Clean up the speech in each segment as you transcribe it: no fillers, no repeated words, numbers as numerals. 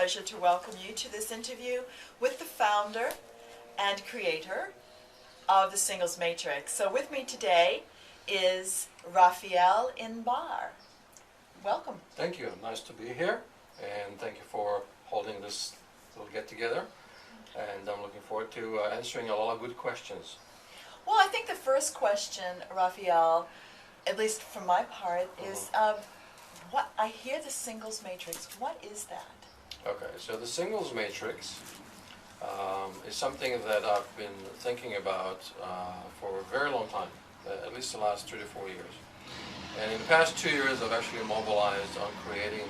pleasure to welcome you to this interview with the founder and creator of the Singles Matrix. So with me today is Raphael Inbar. Welcome. Thank you. Nice to be here, and thank you for holding this little get-together. And I'm looking forward to answering a lot of good questions. Well, I think the first question, Raphael, at least from my part, is what I hear the Singles Matrix. What is that? Okay, so the Singles Matrix is something that I've been thinking about for a very long time, at least the last 3 to 4 years. And in the past 2 years, I've actually mobilized on creating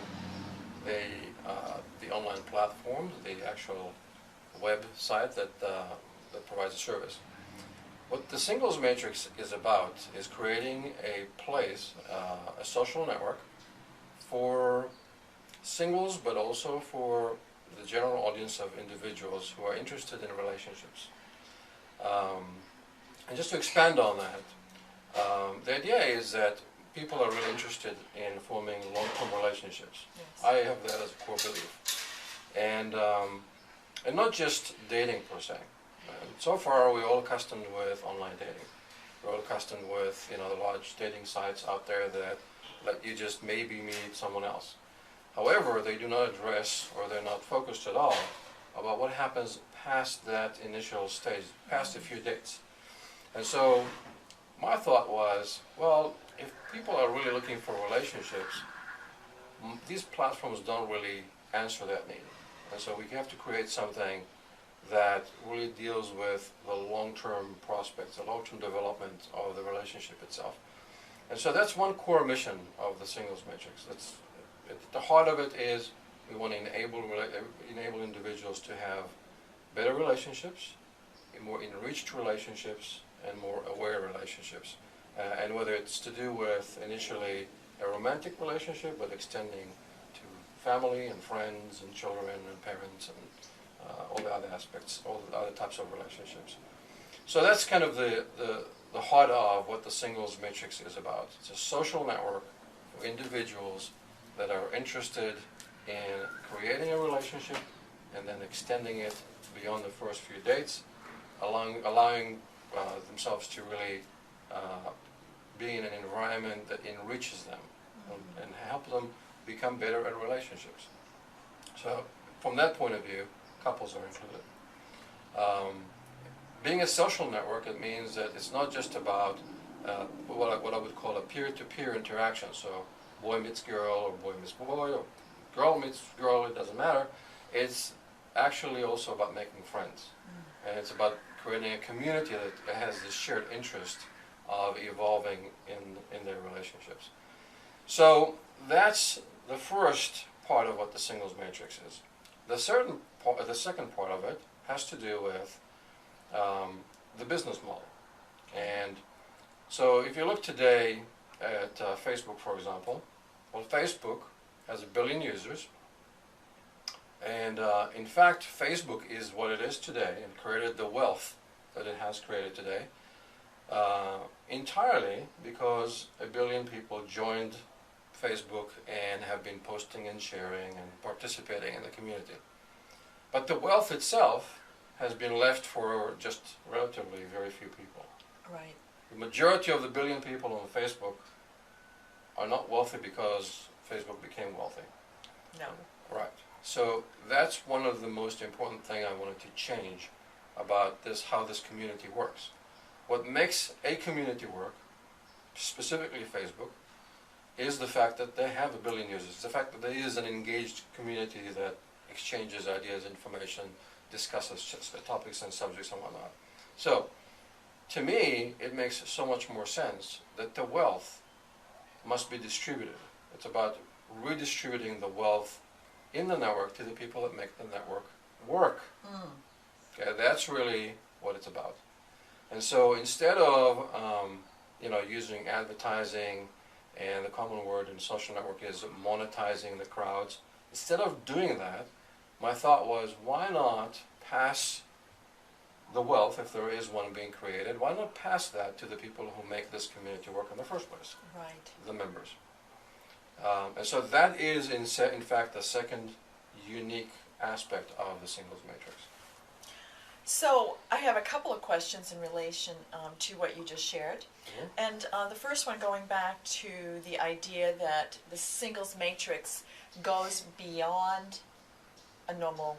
the online platform, the actual website that provides a service. What the Singles Matrix is about is creating a place, a social network for singles, but also for the general audience of individuals who are interested in relationships. And just to expand on that, the idea is that people are really interested in forming long-term relationships. Yes. I have that as a core belief. And not just dating per se. So far, we're all accustomed with online dating. We're all accustomed with the large dating sites out there that let you just maybe meet someone else. However, they do not address, or they're not focused at all, about what happens past that initial stage, past a few dates. And so my thought was, well, if people are really looking for relationships, these platforms don't really answer that need. And so we have to create something that really deals with the long-term prospects, the long-term development of the relationship itself. And so that's one core mission of the Singles Matrix. The heart of it is we want to enable individuals to have better relationships, more enriched relationships, and more aware relationships. And whether it's to do with initially a romantic relationship, but extending to family and friends and children and parents and all the other aspects, all the other types of relationships. So that's kind of the heart of what the Singles Matrix is about. It's a social network for individuals that are interested in creating a relationship and then extending it beyond the first few dates, allowing themselves to really be in an environment that enriches them and help them become better at relationships. So from that point of view, couples are included. Being a social network, it means that it's not just about what I would call a peer-to-peer interaction. So boy meets girl, or boy meets boy, or girl meets girl, it doesn't matter. It's actually also about making friends. And it's about creating a community that has this shared interest of evolving in their relationships. So that's the first part of what the Singles Matrix is. The second part of it has to do with the business model. And so if you look today at Facebook, for example, well, Facebook has 1 billion users. And in fact, Facebook is what it is today and created the wealth that it has created today entirely because 1 billion people joined Facebook and have been posting and sharing and participating in the community. But the wealth itself has been left for just relatively very few people. Right. The majority of the 1 billion people on Facebook are not wealthy because Facebook became wealthy. No. Right. So that's one of the most important things I wanted to change about this, how this community works. What makes a community work, specifically Facebook, is the fact that they have 1 billion users. The fact that there is an engaged community that exchanges ideas, information, discusses topics and subjects and whatnot. So, to me, it makes so much more sense that the wealth must be distributed. It's about redistributing the wealth in the network to the people that make the network work. Okay, that's really what it's about. And so instead of using advertising, and the common word in social network is monetizing the crowds, instead of doing that, my thought was, why not pass the wealth, if there is one being created, why not pass that to the people who make this community work in the first place? Right. The members. And so that is, in fact, the second unique aspect of the singles matrix. So I have a couple of questions in relation to what you just shared. Mhm. And the first one going back to the idea that the singles matrix goes beyond a normal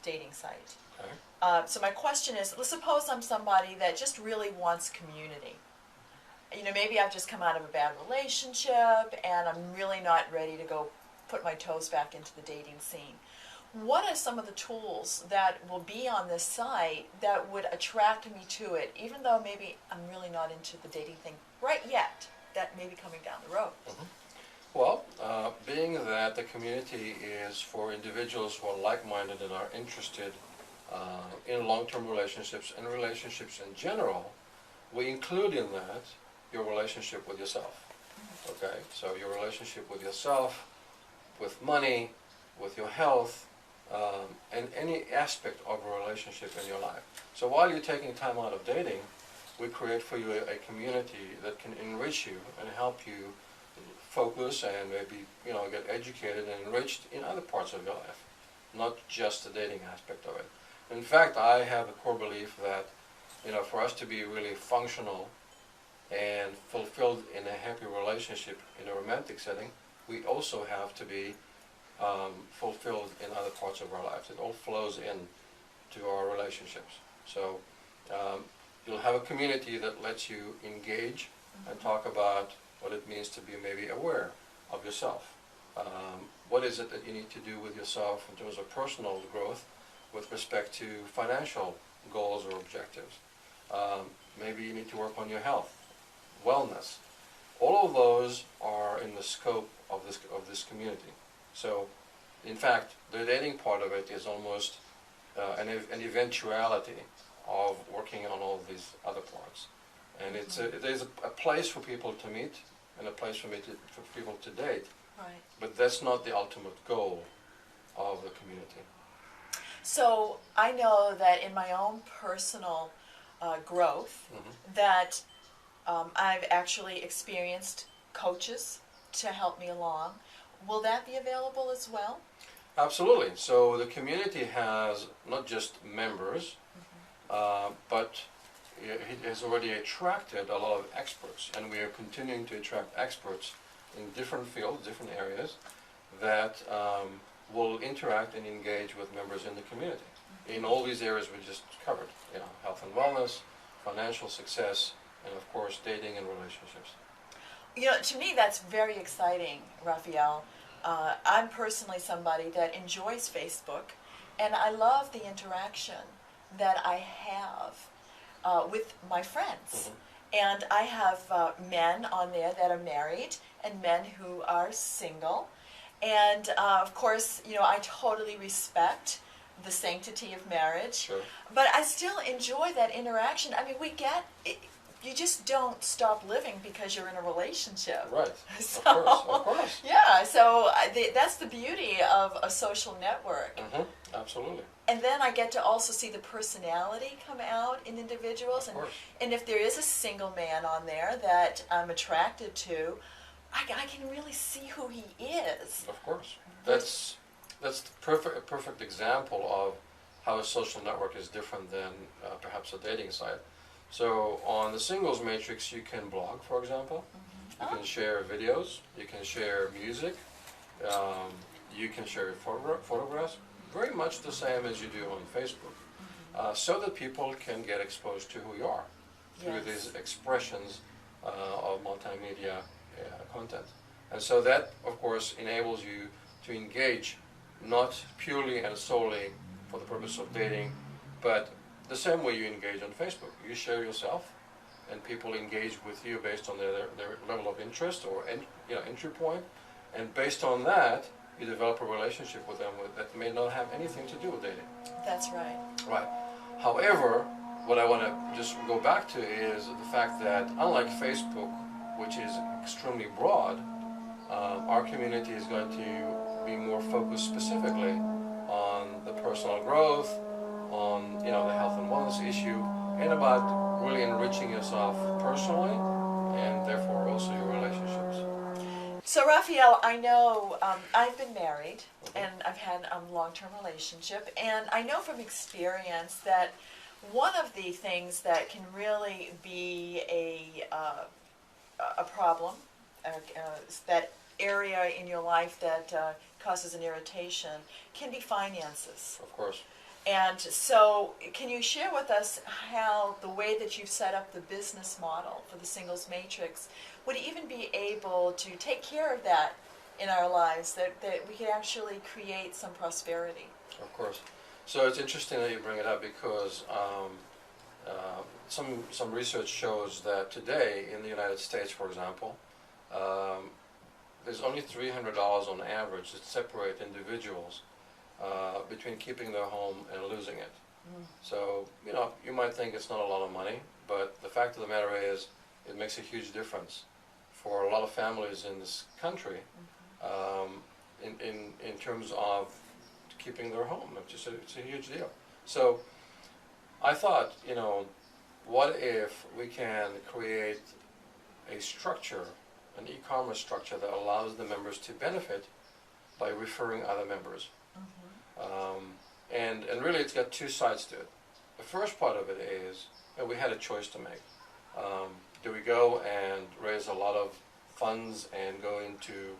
dating site. Okay. So my question is, let's suppose I'm somebody that just really wants community. You know, maybe I've just come out of a bad relationship and I'm really not ready to go put my toes back into the dating scene. What are some of the tools that will be on this site that would attract me to it, even though maybe I'm really not into the dating thing right yet, that may be coming down the road? Mhm. Well, being that the community is for individuals who are like-minded and are interested in long-term relationships and relationships in general, we include in that your relationship with yourself. Okay, so your relationship with yourself, with money, with your health, and any aspect of a relationship in your life. So while you're taking time out of dating, we create for you a community that can enrich you and help you focus and maybe, you know, get educated and enriched in other parts of your life, not just the dating aspect of it. In fact, I have a core belief that, you know, for us to be really functional and fulfilled in a happy relationship in a romantic setting, we also have to be fulfilled in other parts of our lives. It all flows in to our relationships. So you'll have a community that lets you engage and talk about what it means to be maybe aware of yourself. What is it that you need to do with yourself in terms of personal growth with respect to financial goals or objectives? Maybe you need to work on your health, wellness. All of those are in the scope of this community. So, in fact, the dating part of it is almost an eventuality of working on all of these other parts. And there's a place for people to meet and a place for people to date. Right. But that's not the ultimate goal of the community. So I know that in my own personal growth, that I've actually experienced coaches to help me along. Will that be available as well? Absolutely. So the community has not just members, but it has already attracted a lot of experts, and we are continuing to attract experts in different fields, different areas, that will interact and engage with members in the community. In all these areas we just covered, you know, health and wellness, financial success, and of course dating and relationships. You know, to me that's very exciting, Raphael. I'm personally somebody that enjoys Facebook, and I love the interaction that I have with my friends. And I have men on there that are married and men who are single. And of course, you know, I totally respect the sanctity of marriage. Sure. But I still enjoy that interaction. I mean, you just don't stop living because you're in a relationship. Right. So, Of course. Yeah, so that's the beauty of a social network. Absolutely. And then I get to also see the personality come out in individuals. Of course. And if there is a single man on there that I'm attracted to, I can really see who he is. Of course. That's a perfect example of how a social network is different than perhaps a dating site. So on the singles matrix you can blog, for example. You can share videos, you can share music, you can share photographs, very much the same as you do on Facebook, so that people can get exposed to who you are through these expressions of multimedia content. And so that, of course, enables you to engage not purely and solely for the purpose of dating, but the same way you engage on Facebook. You share yourself, and people engage with you based on their level of interest or entry point, and based on that, you develop a relationship with them that may not have anything to do with dating. That's right. Right. However, what I want to just go back to is the fact that unlike Facebook, which is extremely broad, our community is going to be more focused specifically on the personal growth, on the health and wellness issue, and about really enriching yourself personally, and therefore also your relationships. So Raphael, I know I've been married Mhm. and I've had a long-term relationship, and I know from experience that one of the things that can really be a problem, that area in your life that causes an irritation, can be finances. Of course. And so, can you share with us how the way that you've set up the business model for the Singles Matrix would even be able to take care of that in our lives, that we could actually create some prosperity? Of course. So it's interesting that you bring it up because some research shows that today in the United States, for example, um, there's only $300 on average that separate individuals between keeping their home and losing it. So, you might think it's not a lot of money, but the fact of the matter is it makes a huge difference for a lot of families in this country in terms of keeping their home. It's a huge deal. So I thought, what if we can create a structure, an e-commerce structure that allows the members to benefit by referring other members. And really it's got two sides to it. The first part of it is that we had a choice to make. Do we go and raise a lot of funds and go into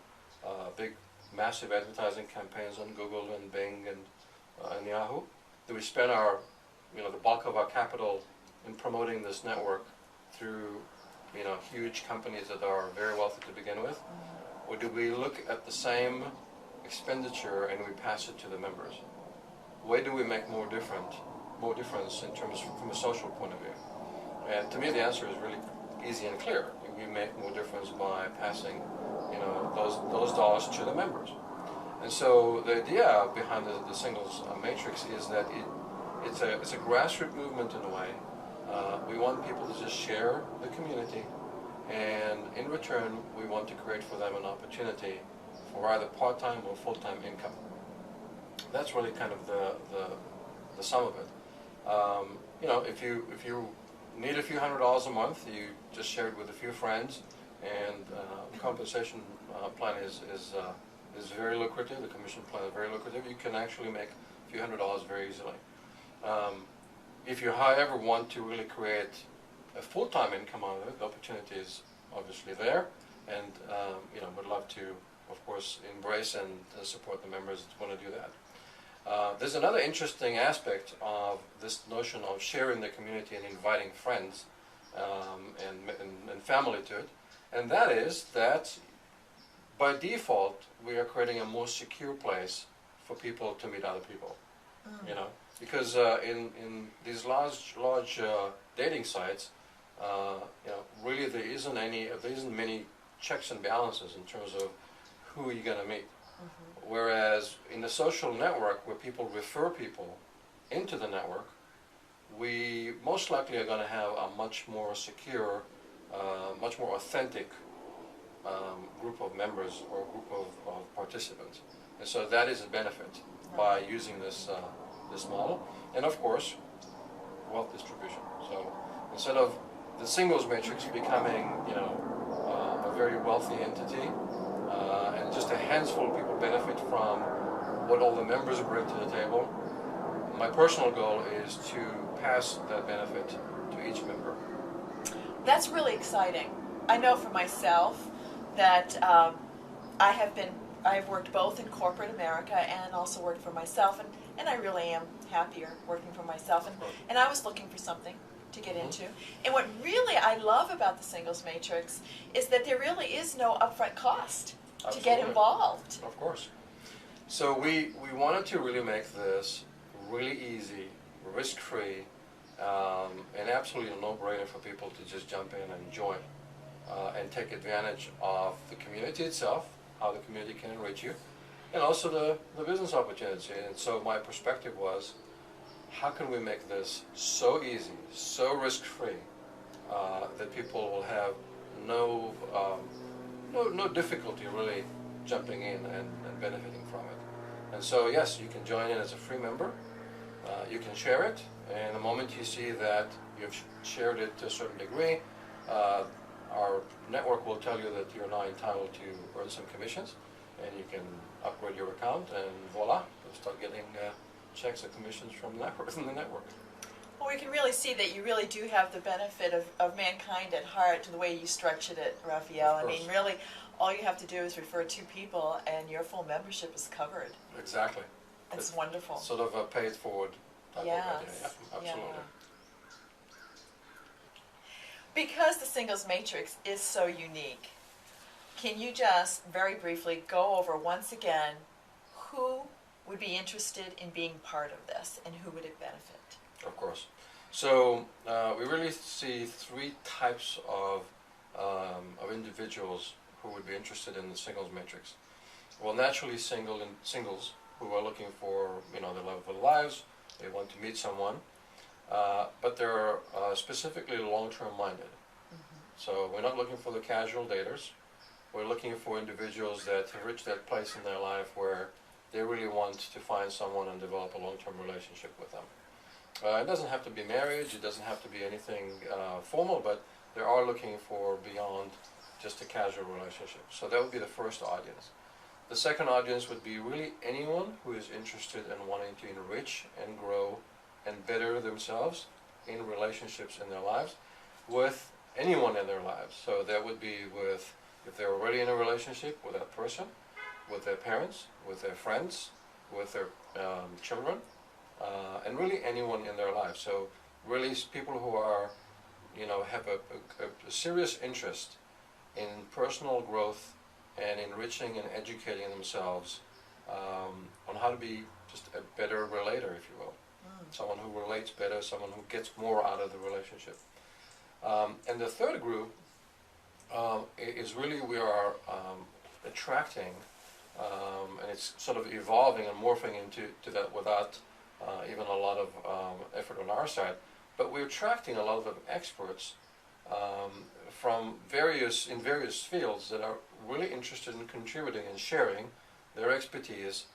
big, massive advertising campaigns on Google and Bing and Yahoo? Do we spend the bulk of our capital in promoting this network through, huge companies that are very wealthy to begin with? Or do we look at the same expenditure and we pass it to the members? Where do we make more difference in terms from a social point of view? And to me, the answer is really easy and clear. We make more difference by passing, those dollars to the members. And so the idea behind the Singles Matrix is that it's a grassroots movement in a way. We want people to just share the community, and in return, we want to create for them an opportunity for either part-time or full-time income. That's really kind of the sum of it. If you need a few $100s a month, you just share it with a few friends, and the compensation plan is very lucrative. The commission plan is very lucrative. You can actually make a few $100s very easily. If you, however, want to really create a full-time income out of it, the opportunity is obviously there, and would love to, of course, embrace and support the members that want to do that. There's another interesting aspect of this notion of sharing the community and inviting friends and family to it, and that is that by default we are creating a more secure place for people to meet other people. Because in these large dating sites, really there isn't many checks and balances in terms of who you're going to meet. Whereas in the social network, where people refer people into the network, we most likely are going to have a much more secure, much more authentic group of members or group of participants. And so that is a benefit by using this model. And of course, wealth distribution. So instead of the Singles Matrix becoming, a very wealthy entity, and just a handful of people benefit from what all the members bring to the table, my personal goal is to pass that benefit to each member. That's really exciting. I know for myself that I've worked both in corporate America and also worked for myself, and I really am happier working for myself, and I was looking for something to get into. And what really I love about the Singles Matrix is that there really is no upfront cost to get involved. Of course. So we wanted to really make this really easy, risk-free, and absolutely a no-brainer for people to just jump in and join and take advantage of the community itself, how the community can enrich you, and also the business opportunity. And so my perspective was, how can we make this so easy, so risk-free, that people will have no difficulty really jumping in and benefiting from it. And so yes, you can join in as a free member, you can share it, and the moment you see that you've shared it to a certain degree, our network will tell you that you're now entitled to earn some commissions, and you can upgrade your account, and voila, you'll start getting checks and commissions from the network. Well, we can really see that you really do have the benefit of mankind at heart to the way you structured it, Raphael. I mean, really, all you have to do is refer 2 people and your full membership is covered. Exactly. It's wonderful. Sort of a paid forward type of idea. Yeah, absolutely. Yeah. Because the Singles Matrix is so unique, can you just very briefly go over once again who would be interested in being part of this and who would it benefit? Of course. So we really see 3 types of individuals who would be interested in the Singles Matrix. Well, naturally singles who are looking for, the love of their lives. They want to meet someone, but they're specifically long-term minded. So we're not looking for the casual daters. We're looking for individuals that have reached that place in their life where they really want to find someone and develop a long-term relationship with them. It doesn't have to be marriage, it doesn't have to be anything formal, but they are looking for beyond just a casual relationship. So that would be the first audience. The second audience would be really anyone who is interested in wanting to enrich and grow and better themselves in relationships in their lives with anyone in their lives. So that would be with, if they're already in a relationship with that person, with their parents, with their friends, with their children, and really anyone in their lives. So really people who are, have a serious interest in personal growth and enriching and educating themselves on how to be just a better relator, if you will. Someone who relates better, someone who gets more out of the relationship. And the third group is really we are attracting, and it's sort of evolving and morphing into that without even a lot of effort on our side, but we're attracting a lot of experts from various fields that are really interested in contributing and sharing their expertise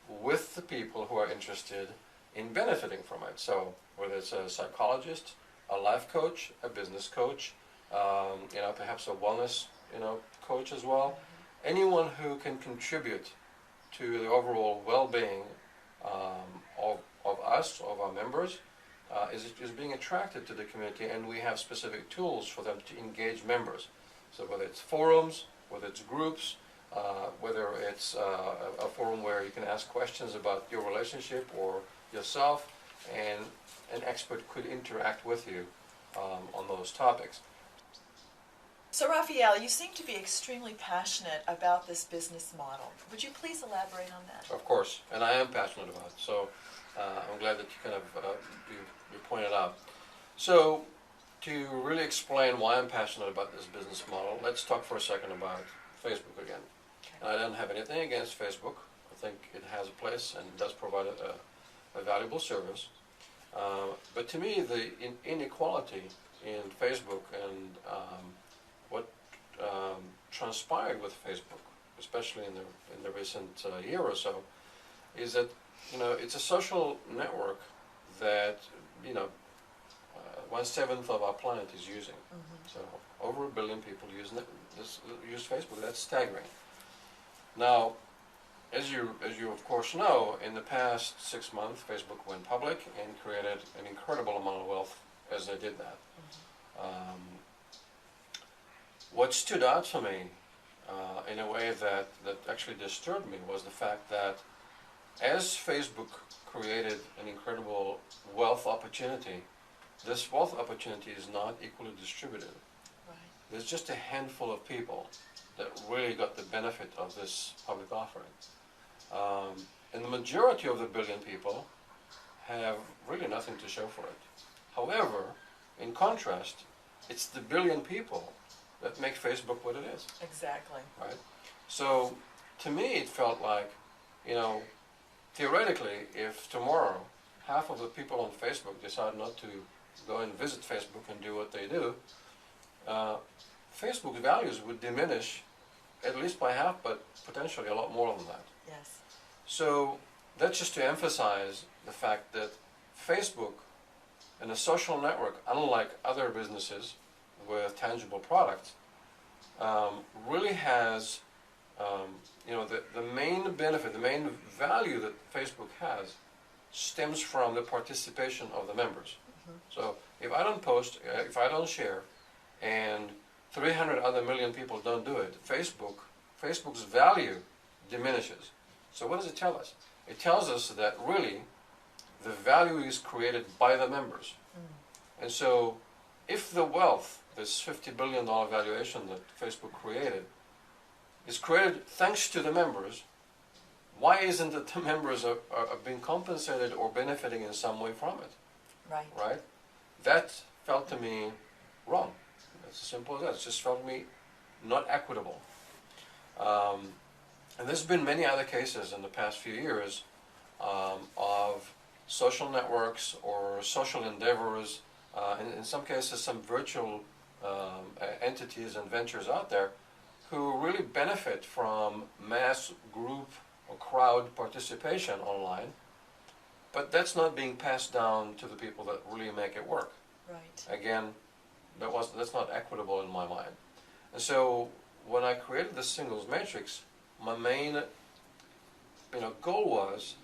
with the people who are interested in benefiting from it. So whether it's a psychologist, a life coach, a business coach, perhaps a wellness, coach as well. Anyone who can contribute to the overall well-being of us, of our members, is being attracted to the community, and we have specific tools for them to engage members. So whether it's forums, whether it's groups, whether it's a forum where you can ask questions about your relationship or yourself, and an expert could interact with you on those topics. So Raphael, you seem to be extremely passionate about this business model. Would you please elaborate on that? Of course, and I am passionate about it. So I'm glad that you kind of you pointed out. So to really explain why I'm passionate about this business model, let's talk for a second about Facebook again. Okay. I don't have anything against Facebook. I think it has a place and it does provide a valuable service. But to me, the inequality in Facebook and what transpired with Facebook, especially in the recent year or so, is that it's a social network that 1/7 of our planet is using. So over 1 billion people use Facebook. That's staggering. Now, as you of course know, in the past 6 months, Facebook went public and created an incredible amount of wealth as they did that. What stood out for me in a way that actually disturbed me was the fact that as Facebook created an incredible wealth opportunity, this wealth opportunity is not equally distributed. Right. There's just a handful of people that really got the benefit of this public offering. And the majority of the 1 billion people have really nothing to show for it. However, in contrast, it's the 1 billion people that make Facebook what it is. Exactly. Right? So, to me, it felt like, theoretically, if tomorrow half of the people on Facebook decide not to go and visit Facebook and do what they do, Facebook's values would diminish at least by half, but potentially a lot more than that. Yes. So that's just to emphasize the fact that Facebook and a social network, unlike other businesses with tangible products, really has, the main benefit, the main value that Facebook has stems from the participation of the members. So if I don't post, if I don't share, and 300 other million people don't do it, Facebook's value diminishes. So what does it tell us? It tells us that really the value is created by the members. And so if the wealth, this $50 billion valuation that Facebook created, is created thanks to the members, why isn't it the members are being compensated or benefiting in some way from it? Right? That felt to me wrong. It's as simple as that. It just felt to me not equitable. And there's been many other cases in the past few years of social networks or social endeavors, in some cases some virtual entities and ventures out there who really benefit from mass group or crowd participation online, but that's not being passed down to the people that really make it work. Again, that's not equitable in my mind. And so when I created the Singles Matrix, my main goal was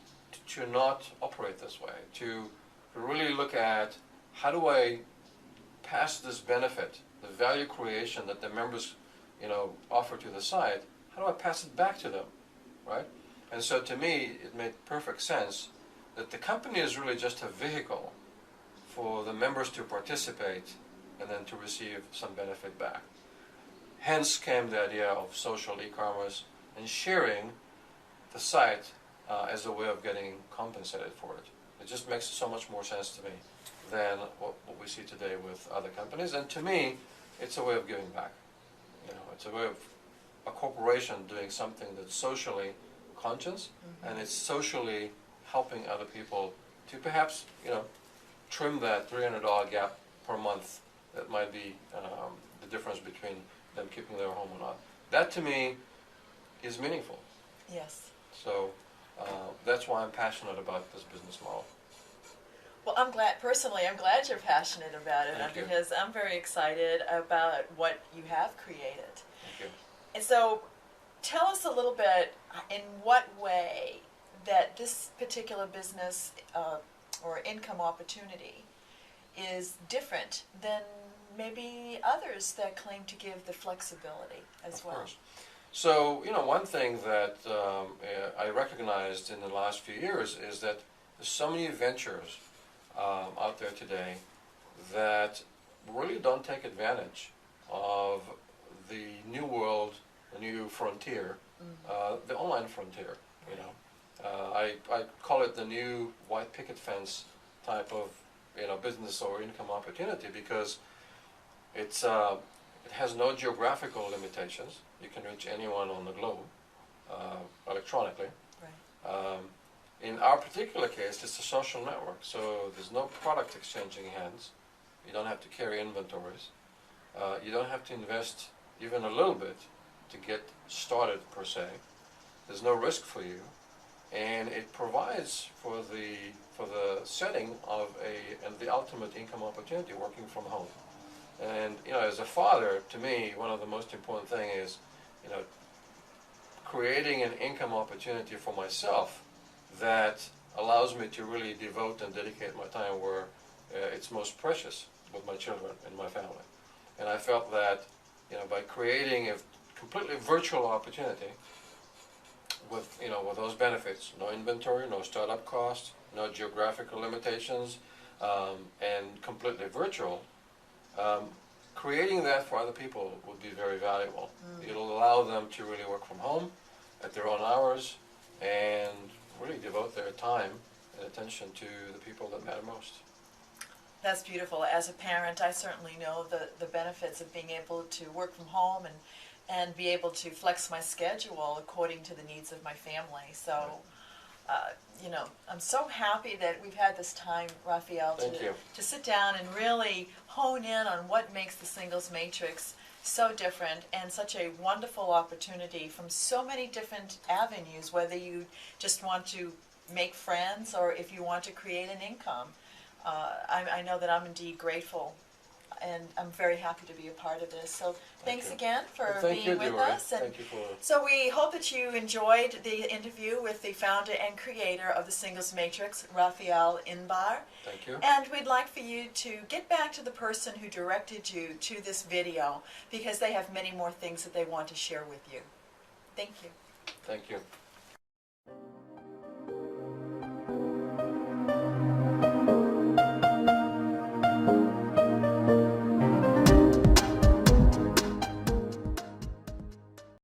to not operate this way, to really look at how do I pass this benefit, the value creation that the members offer to the site, how do I pass it back to them, right? And so to me, it made perfect sense that the company is really just a vehicle for the members to participate and then to receive some benefit back. Hence came the idea of social e-commerce and sharing the site as a way of getting compensated for it. It just makes so much more sense to me than what we see today with other companies. And to me, it's a way of giving back. It's a way of a corporation doing something that's socially conscious, and it's socially helping other people to perhaps trim that $300 gap per month that might be the difference between them keeping their home or not. That to me is meaningful. Yes. So that's why I'm passionate about this business model. Well, I'm glad you're passionate about it. Thank you. Because I'm very excited about what you have created. Thank you. And so tell us a little bit in what way that this particular business or income opportunity is different than maybe others that claim to give the flexibility as well. Of course. So, one thing that I recognized in the last few years is that there's so many ventures out there today that really don't take advantage of the new world, the new frontier, the online frontier. I call it the new white picket fence type of business or income opportunity because it has no geographical limitations. You can reach anyone on the globe electronically. In our particular case, it's a social network, so there's no product exchanging hands. You don't have to carry inventories. You don't have to invest even a little bit to get started per se. There's no risk for you, and it provides for the setting of the ultimate income opportunity, working from home. And as a father, to me, one of the most important thing is creating an income opportunity for myself that allows me to really devote and dedicate my time where it's most precious with my children and my family. And I felt that by creating a completely virtual opportunity with those benefits, no inventory, no startup costs, no geographical limitations, and completely virtual, creating that for other people would be very valuable. It'll allow them to really work from home at their own hours and really devote their time and attention to the people that matter most. That's beautiful. As a parent, I certainly know the benefits of being able to work from home and be able to flex my schedule according to the needs of my family. So, I'm so happy that we've had this time, Raphael, to sit down and really hone in on what makes the Singles Matrix so different and such a wonderful opportunity from so many different avenues, whether you just want to make friends or if you want to create an income. I know that I'm indeed grateful and I'm very happy to be a part of this. So thanks you. again for Thank being you, with Jory. us. And Thank you for. so we hope that you enjoyed the interview with the founder and creator of the Singles Matrix, Raphael Inbar. Thank you. And we'd like for you to get back to the person who directed you to this video, because they have many more things that they want to share with you. Thank you. Thank you.